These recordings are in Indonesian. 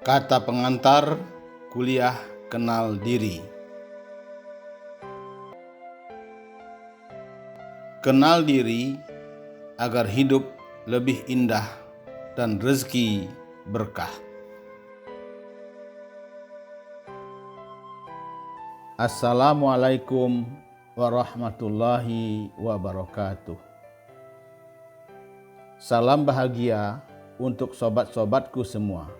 Kata pengantar kuliah kenal diri. Kenal diri agar hidup lebih indah dan rezeki berkah. Assalamualaikum warahmatullahi wabarakatuh. Salam bahagia untuk sobat-sobatku semua.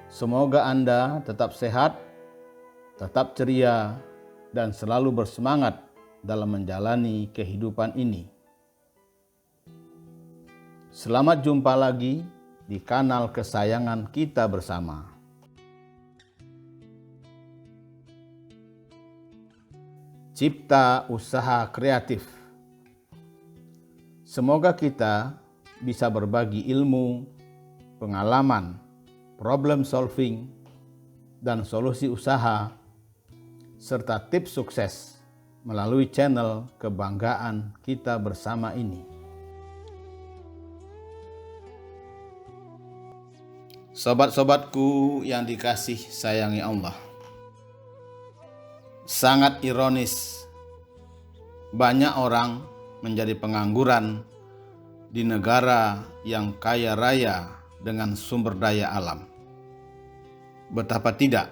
Semoga Anda tetap sehat, tetap ceria, dan selalu bersemangat dalam menjalani kehidupan ini. Selamat jumpa lagi di kanal kesayangan kita bersama. Cipta Usaha Kreatif. Semoga kita bisa berbagi ilmu, pengalaman, problem solving, dan solusi usaha, serta tips sukses melalui channel kebanggaan kita bersama ini. Sobat-sobatku yang dikasih sayangi Allah. Sangat ironis, banyak orang menjadi pengangguran di negara yang kaya raya dengan sumber daya alam. Betapa tidak,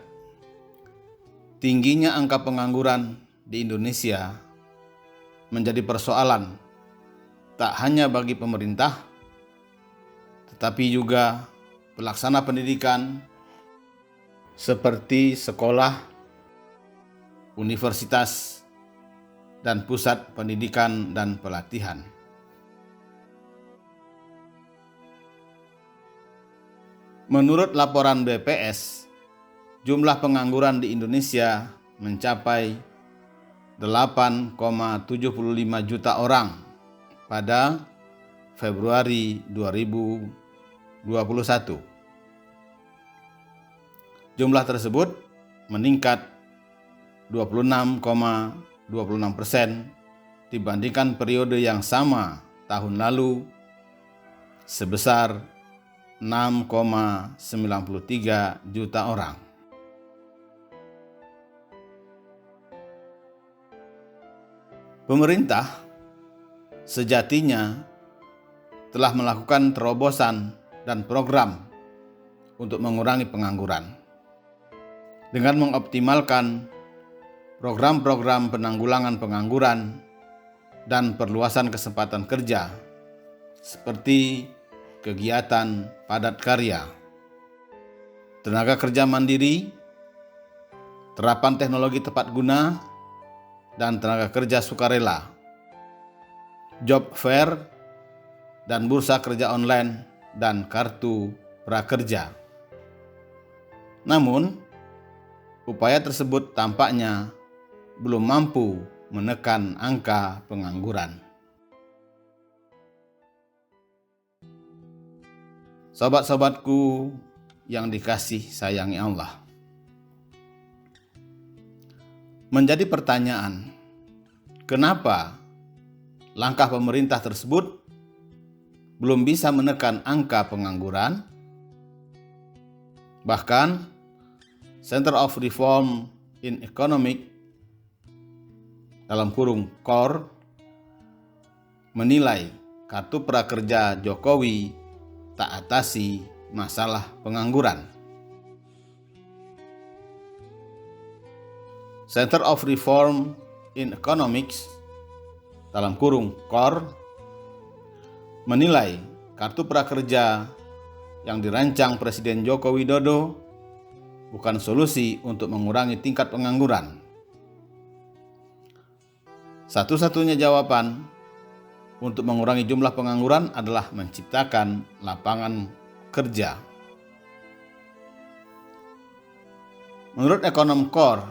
tingginya angka pengangguran di Indonesia menjadi persoalan tak hanya bagi pemerintah, tetapi juga pelaksana pendidikan seperti sekolah, universitas, dan pusat pendidikan dan pelatihan. Menurut laporan BPS, jumlah pengangguran di Indonesia mencapai 8,75 juta orang pada Februari 2021. Jumlah tersebut meningkat 26,26% dibandingkan periode yang sama tahun lalu sebesar 6,93 juta orang. Pemerintah sejatinya telah melakukan terobosan dan program untuk mengurangi pengangguran dengan mengoptimalkan program-program penanggulangan pengangguran dan perluasan kesempatan kerja seperti kegiatan padat karya, tenaga kerja mandiri, terapan teknologi tepat guna, dan tenaga kerja sukarela, job fair, dan bursa kerja online dan kartu prakerja. Namun, upaya tersebut tampaknya belum mampu menekan angka pengangguran. Sobat-sobatku yang dikasih sayangi Allah. Menjadi pertanyaan, kenapa langkah pemerintah tersebut belum bisa menekan angka pengangguran? Bahkan, Center of Reform in Economic (CORE) menilai kartu prakerja Jokowi tak atasi masalah pengangguran. Center of Reform in Economics (CORE) menilai kartu prakerja yang dirancang Presiden Joko Widodo bukan solusi untuk mengurangi tingkat pengangguran. Satu-satunya jawaban untuk mengurangi jumlah pengangguran adalah menciptakan lapangan kerja. Menurut ekonom CORE,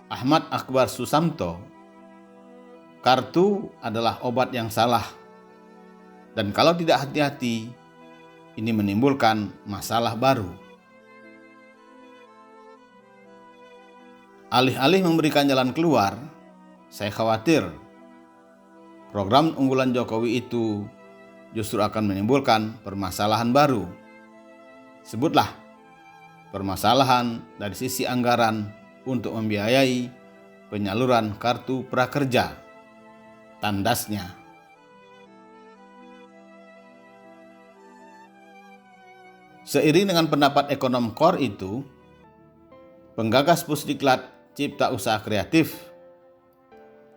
Ahmad Akbar Susamto, kartu adalah obat yang salah, dan kalau tidak hati-hati, ini menimbulkan masalah baru. Alih-alih memberikan jalan keluar, saya khawatir program unggulan Jokowi itu justru akan menimbulkan permasalahan baru, Sebutlah permasalahan dari sisi anggaran untuk membiayai penyaluran kartu prakerja. Tandasnya. Seiring dengan pendapat ekonom KOR itu, penggagas Pusdiklat Cipta Usaha Kreatif,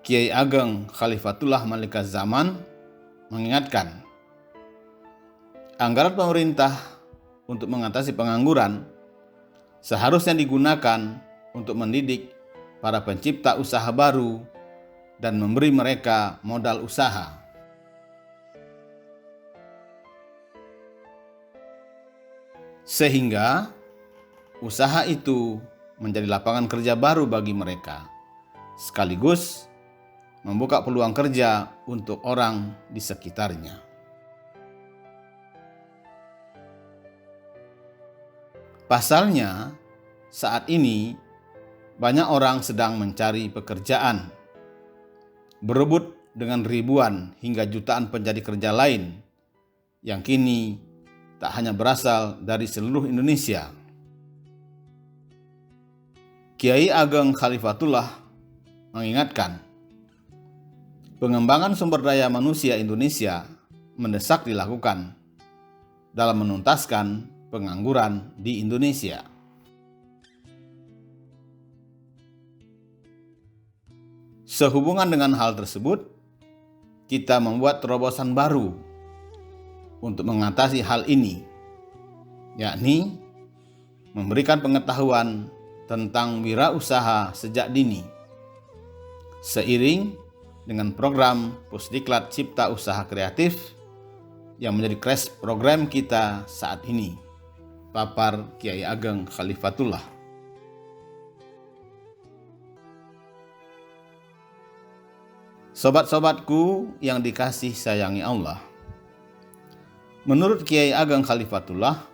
Kiai Ageng Khalifatullah Malika Zaman, mengingatkan, anggaran pemerintah untuk mengatasi pengangguran seharusnya digunakan untuk mendidik para pencipta usaha baru dan memberi mereka modal usaha. Sehingga usaha itu menjadi lapangan kerja baru bagi mereka, sekaligus membuka peluang kerja untuk orang di sekitarnya. Pasalnya, saat ini banyak orang sedang mencari pekerjaan, berebut dengan ribuan hingga jutaan pencari kerja lain yang kini tak hanya berasal dari seluruh Indonesia. Kiai Ageng Khalifatullah mengingatkan, pengembangan sumber daya manusia Indonesia mendesak dilakukan dalam menuntaskan pengangguran di Indonesia. Sehubungan dengan hal tersebut, kita membuat terobosan baru untuk mengatasi hal ini, yakni memberikan pengetahuan tentang wirausaha sejak dini. Seiring dengan program Pusdiklat Cipta Usaha Kreatif yang menjadi crash program kita saat ini, papar Kiai Ageng Khalifatullah. Sobat-sobatku yang dikasih sayangi Allah, menurut Kiai Ageng Khalifatullah,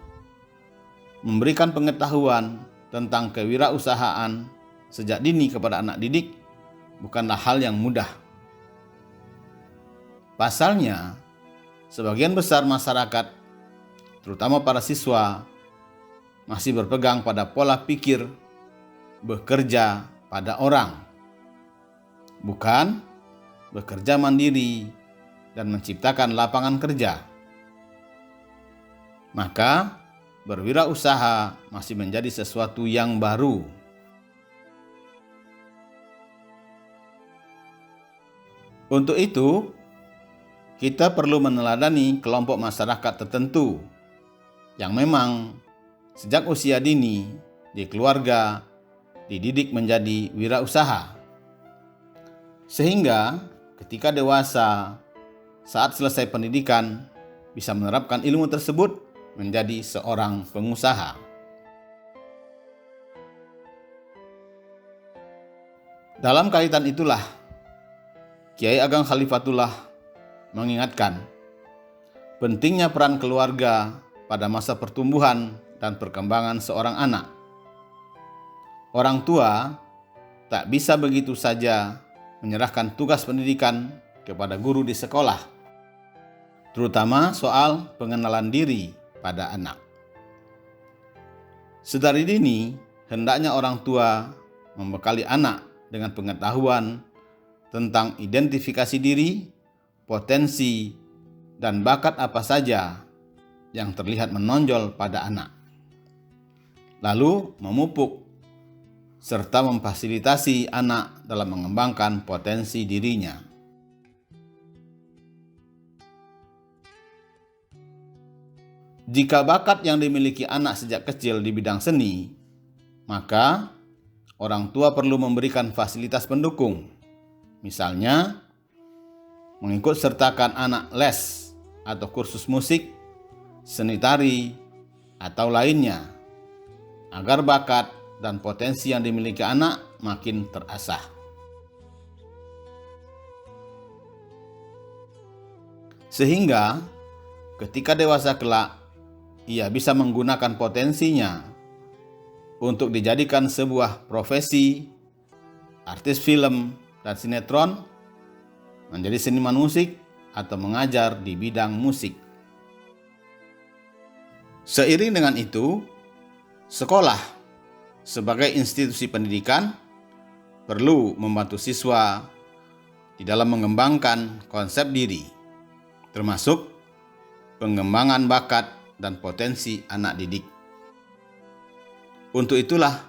memberikan pengetahuan tentang kewirausahaan sejak dini kepada anak didik bukanlah hal yang mudah. Pasalnya, sebagian besar masyarakat, terutama para siswa, masih berpegang pada pola pikir bekerja pada orang, bukan bekerja mandiri dan menciptakan lapangan kerja. Maka berwirausaha masih menjadi sesuatu yang baru. Untuk itu, kita perlu meneladani kelompok masyarakat tertentu yang memang sejak usia dini di keluarga dididik menjadi wirausaha. Sehingga ketika dewasa, saat selesai pendidikan, bisa menerapkan ilmu tersebut menjadi seorang pengusaha. Dalam kaitan itulah, Kiai Ageng Khalifatullah mengingatkan pentingnya peran keluarga pada masa pertumbuhan dan perkembangan seorang anak. Orang tua tak bisa begitu saja menyerahkan tugas pendidikan kepada guru di sekolah, terutama soal pengenalan diri pada anak. Sedari dini, hendaknya orang tua membekali anak dengan pengetahuan tentang identifikasi diri, potensi, dan bakat apa saja yang terlihat menonjol pada anak. Lalu memupuk serta memfasilitasi anak dalam mengembangkan potensi dirinya. Jika bakat yang dimiliki anak sejak kecil di bidang seni, maka orang tua perlu memberikan fasilitas pendukung. Misalnya, mengikut sertakan anak les atau kursus musik, seni tari, atau lainnya, agar bakat dan potensi yang dimiliki anak makin terasah. Sehingga ketika dewasa kelak, ia bisa menggunakan potensinya untuk dijadikan sebuah profesi, artis film dan sinetron, menjadi seniman musik, atau mengajar di bidang musik. Seiring dengan itu, sekolah sebagai institusi pendidikan perlu membantu siswa di dalam mengembangkan konsep diri, termasuk pengembangan bakat dan potensi anak didik. Untuk itulah,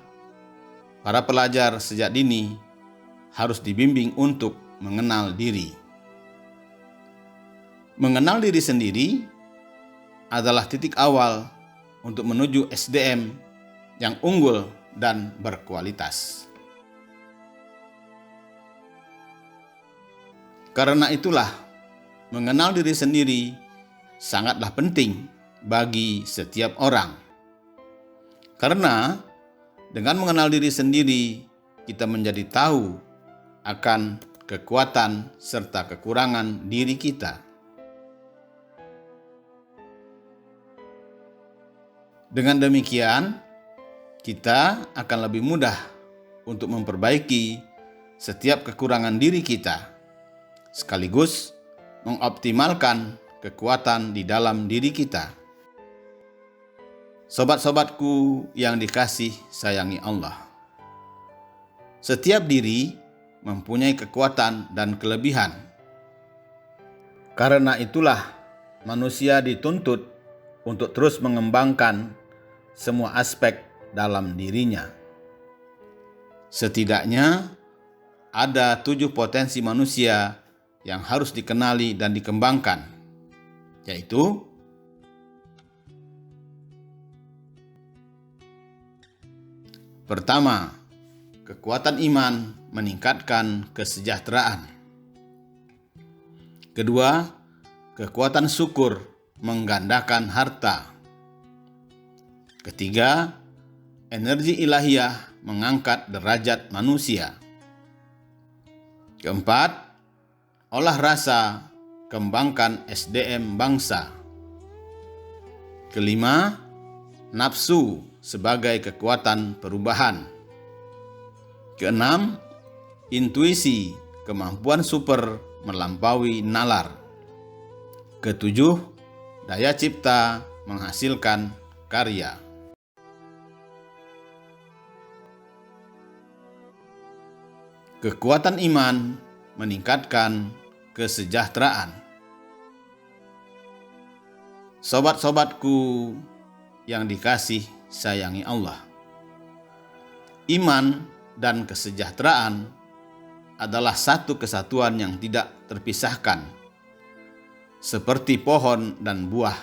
para pelajar sejak dini harus dibimbing untuk mengenal diri. Mengenal diri sendiri adalah titik awal untuk menuju SDM yang unggul dan berkualitas. Karena itulah, mengenal diri sendiri sangatlah penting bagi setiap orang. Karena dengan mengenal diri sendiri, kita menjadi tahu akan kekuatan serta kekurangan diri kita. Dengan demikian, kita akan lebih mudah untuk memperbaiki setiap kekurangan diri kita, sekaligus mengoptimalkan kekuatan di dalam diri kita. Sobat-sobatku yang dikasih sayangi Allah, setiap diri mempunyai kekuatan dan kelebihan. Karena itulah manusia dituntut untuk terus mengembangkan semua aspek dalam dirinya. Setidaknya ada 7 potensi manusia yang harus dikenali dan dikembangkan, yaitu pertama, kekuatan iman meningkatkan kesejahteraan. Kedua, kekuatan syukur menggandakan harta. Ketiga, energi ilahiyah mengangkat derajat manusia. Keempat, olah rasa kembangkan SDM bangsa. Kelima, nafsu sebagai kekuatan perubahan. Keenam, intuisi kemampuan super melampaui nalar. Ketujuh, daya cipta menghasilkan karya. Kekuatan iman meningkatkan kesejahteraan. Sobat-sobatku yang dikasih sayangi Allah, iman dan kesejahteraan adalah satu kesatuan yang tidak terpisahkan, seperti pohon dan buah.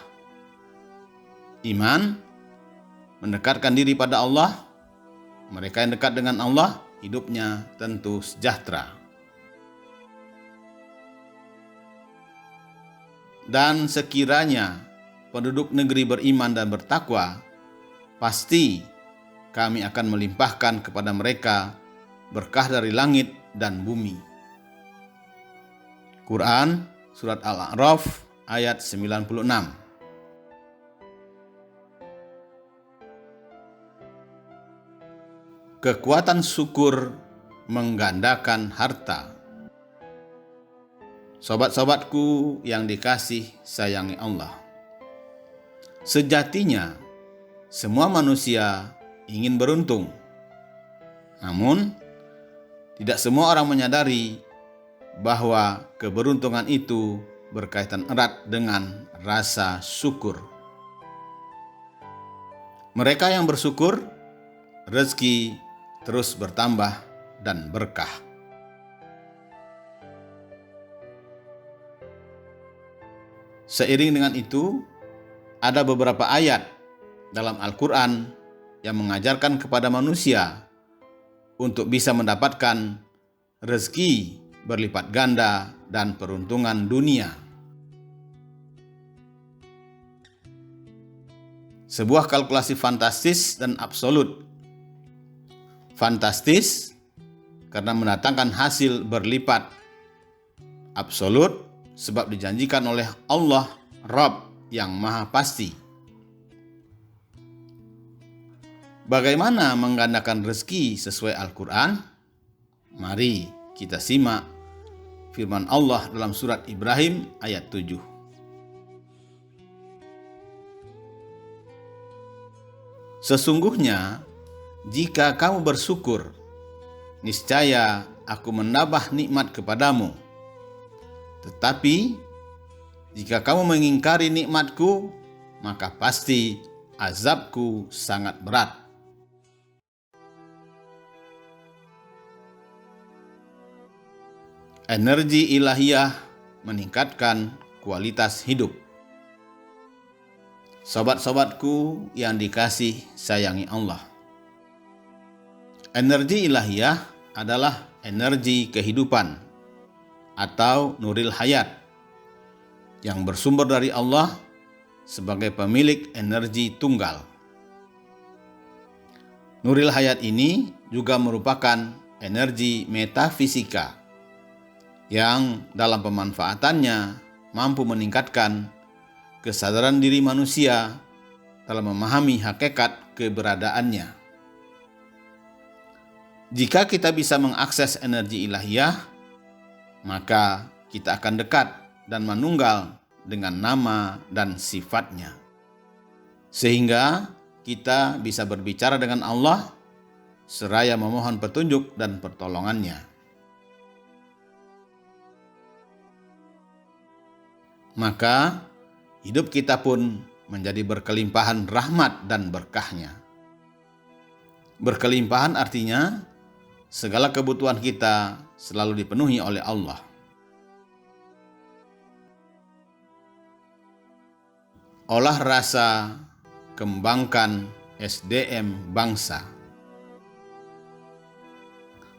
Iman mendekatkan diri pada Allah. Mereka yang dekat dengan Allah, hidupnya tentu sejahtera. Dan sekiranya penduduk negeri beriman dan bertakwa, pasti kami akan melimpahkan kepada mereka berkah dari langit dan bumi. Quran Surat Al-A'raf ayat 96. Kekuatan syukur menggandakan harta. Sobat-sobatku yang dikasih sayangi Allah, sejatinya semua manusia ingin beruntung. Namun, tidak semua orang menyadari bahwa keberuntungan itu berkaitan erat dengan rasa syukur. Mereka yang bersyukur, rezeki terus bertambah dan berkah. Seiring dengan itu, ada beberapa ayat dalam Al-Quran yang mengajarkan kepada manusia untuk bisa mendapatkan rezeki berlipat ganda dan peruntungan dunia. Sebuah kalkulasi fantastis dan absolut. Fantastis karena mendatangkan hasil berlipat. Absolut sebab dijanjikan oleh Allah Rabb yang Maha Pasti. Bagaimana menggandakan rezeki sesuai Al-Quran? Mari kita simak firman Allah dalam surat Ibrahim ayat 7. Sesungguhnya, jika kamu bersyukur, niscaya aku menambah nikmat kepadamu. Tetapi, jika kamu mengingkari nikmatku, maka pasti azabku sangat berat. Energi ilahiyah meningkatkan kualitas hidup. Sobat-sobatku yang dikasih sayangi Allah. Energi ilahiyah adalah energi kehidupan atau nuril hayat yang bersumber dari Allah sebagai pemilik energi tunggal. Nuril hayat ini juga merupakan energi metafisika yang dalam pemanfaatannya mampu meningkatkan kesadaran diri manusia dalam memahami hakikat keberadaannya. Jika kita bisa mengakses energi ilahiyah, maka kita akan dekat dan manunggal dengan nama dan sifatnya. Sehingga kita bisa berbicara dengan Allah seraya memohon petunjuk dan pertolongannya. Maka hidup kita pun menjadi berkelimpahan rahmat dan berkahnya. Berkelimpahan artinya segala kebutuhan kita selalu dipenuhi oleh Allah. Olah rasa, kembangkan SDM bangsa.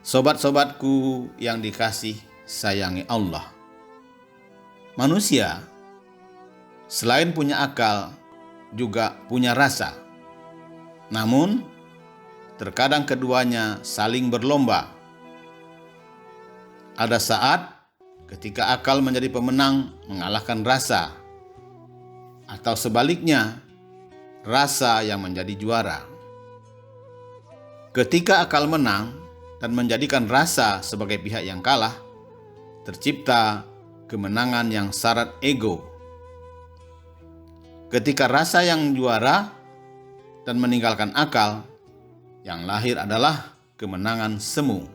Sobat-sobatku yang dikasih sayangi Allah. Manusia selain punya akal, juga punya rasa. Namun, terkadang keduanya saling berlomba. Ada saat ketika akal menjadi pemenang mengalahkan rasa, atau sebaliknya, rasa yang menjadi juara. Ketika akal menang dan menjadikan rasa sebagai pihak yang kalah, tercipta kemenangan yang syarat ego. Ketika rasa yang juara dan meninggalkan akal, yang lahir adalah kemenangan semu.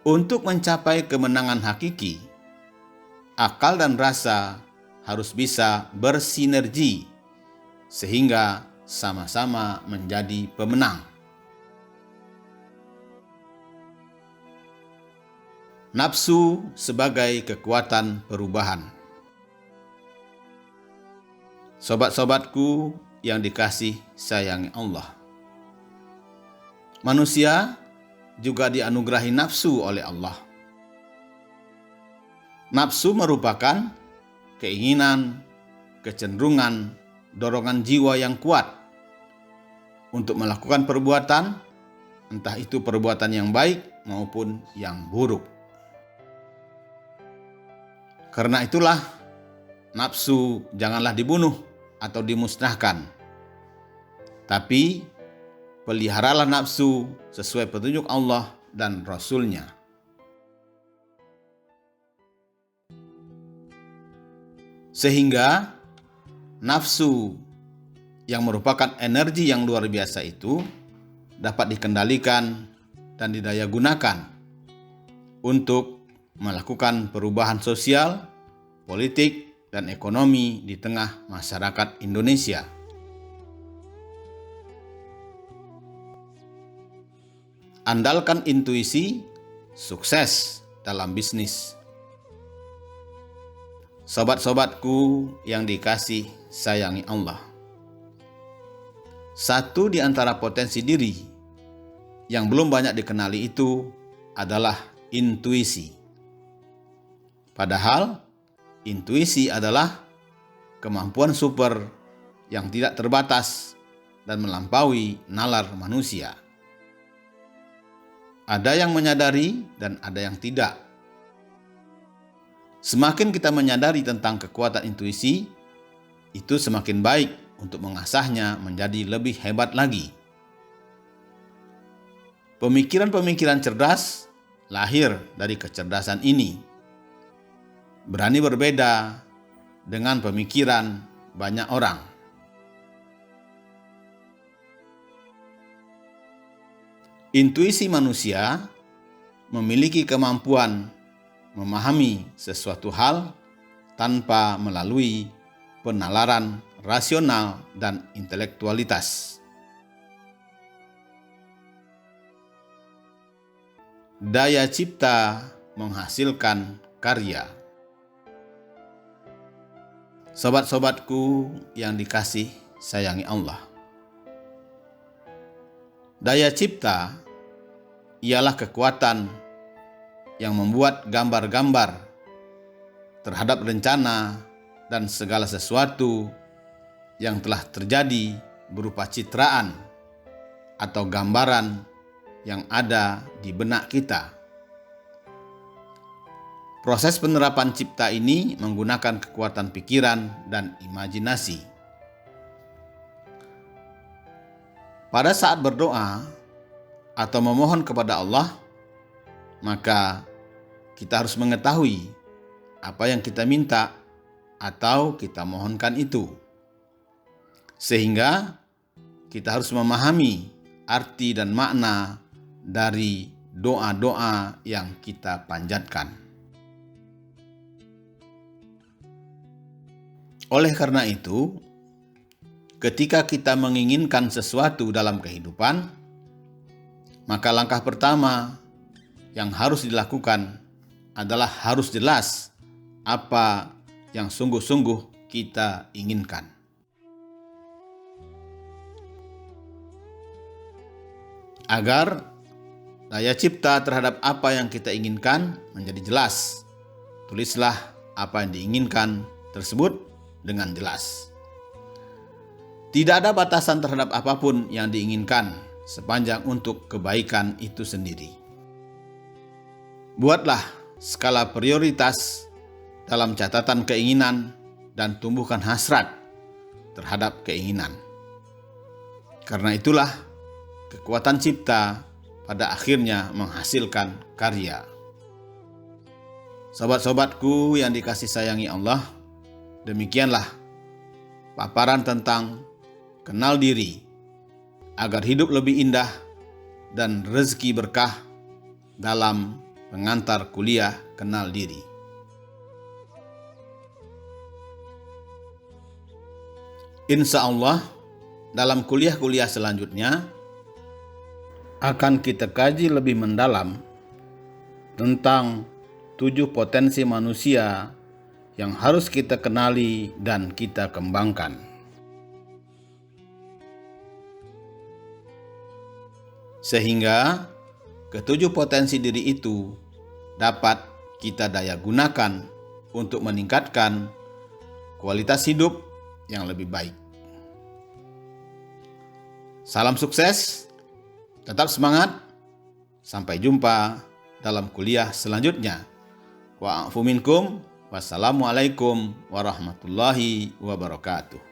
Untuk mencapai kemenangan hakiki, akal dan rasa harus bisa bersinergi sehingga sama-sama menjadi pemenang. Nafsu sebagai kekuatan perubahan. Sobat-sobatku yang dikasih sayangi Allah. Manusia juga dianugerahi nafsu oleh Allah. Nafsu merupakan keinginan, kecenderungan, dorongan jiwa yang kuat untuk melakukan perbuatan, entah itu perbuatan yang baik maupun yang buruk. Karena itulah, nafsu janganlah dibunuh atau dimusnahkan. Tapi, peliharalah nafsu sesuai petunjuk Allah dan Rasul-Nya. Sehingga, nafsu yang merupakan energi yang luar biasa itu dapat dikendalikan dan didayagunakan untuk melakukan perubahan sosial, politik, dan ekonomi di tengah masyarakat Indonesia. Andalkan intuisi, sukses dalam bisnis. Sobat-sobatku yang dikasih sayangi Allah. Satu di antara potensi diri yang belum banyak dikenali itu adalah intuisi. Padahal, intuisi adalah kemampuan super yang tidak terbatas dan melampaui nalar manusia. Ada yang menyadari dan ada yang tidak. Semakin kita menyadari tentang kekuatan intuisi, itu semakin baik untuk mengasahnya menjadi lebih hebat lagi. Pemikiran-pemikiran cerdas lahir dari kecerdasan ini. Berani berbeda, dengan pemikiran banyak orang. Intuisi manusia memiliki kemampuan memahami sesuatu hal tanpa melalui penalaran rasional dan intelektualitas. Daya cipta menghasilkan karya. Sobat-sobatku yang dikasih sayangi Allah, daya cipta ialah kekuatan yang membuat gambar-gambar terhadap rencana dan segala sesuatu yang telah terjadi berupa citraan atau gambaran yang ada di benak kita. Proses penerapan cipta ini menggunakan kekuatan pikiran dan imajinasi. Pada saat berdoa atau memohon kepada Allah, maka kita harus mengetahui apa yang kita minta atau kita mohonkan itu. Sehingga kita harus memahami arti dan makna dari doa-doa yang kita panjatkan. Oleh karena itu, ketika kita menginginkan sesuatu dalam kehidupan, maka langkah pertama yang harus dilakukan adalah harus jelas apa yang sungguh-sungguh kita inginkan. Agar daya cipta terhadap apa yang kita inginkan menjadi jelas, tulislah apa yang diinginkan tersebut dengan jelas. Tidak ada batasan terhadap apapun yang diinginkan sepanjang untuk kebaikan itu sendiri. Buatlah skala prioritas dalam catatan keinginan dan tumbuhkan hasrat terhadap keinginan. Karena itulah kekuatan cipta pada akhirnya menghasilkan karya. Sobat-sobatku yang dikasih sayangi Allah, demikianlah paparan tentang kenal diri agar hidup lebih indah dan rezeki berkah dalam pengantar kuliah kenal diri. Insya Allah dalam kuliah-kuliah selanjutnya akan kita kaji lebih mendalam tentang 7 potensi manusia yang harus kita kenali dan kita kembangkan. Sehingga ke-7 potensi diri itu dapat kita daya gunakan untuk meningkatkan kualitas hidup yang lebih baik. Salam sukses, tetap semangat, sampai jumpa dalam kuliah selanjutnya. Wa'afu minkum, wassalamualaikum warahmatullahi wabarakatuh.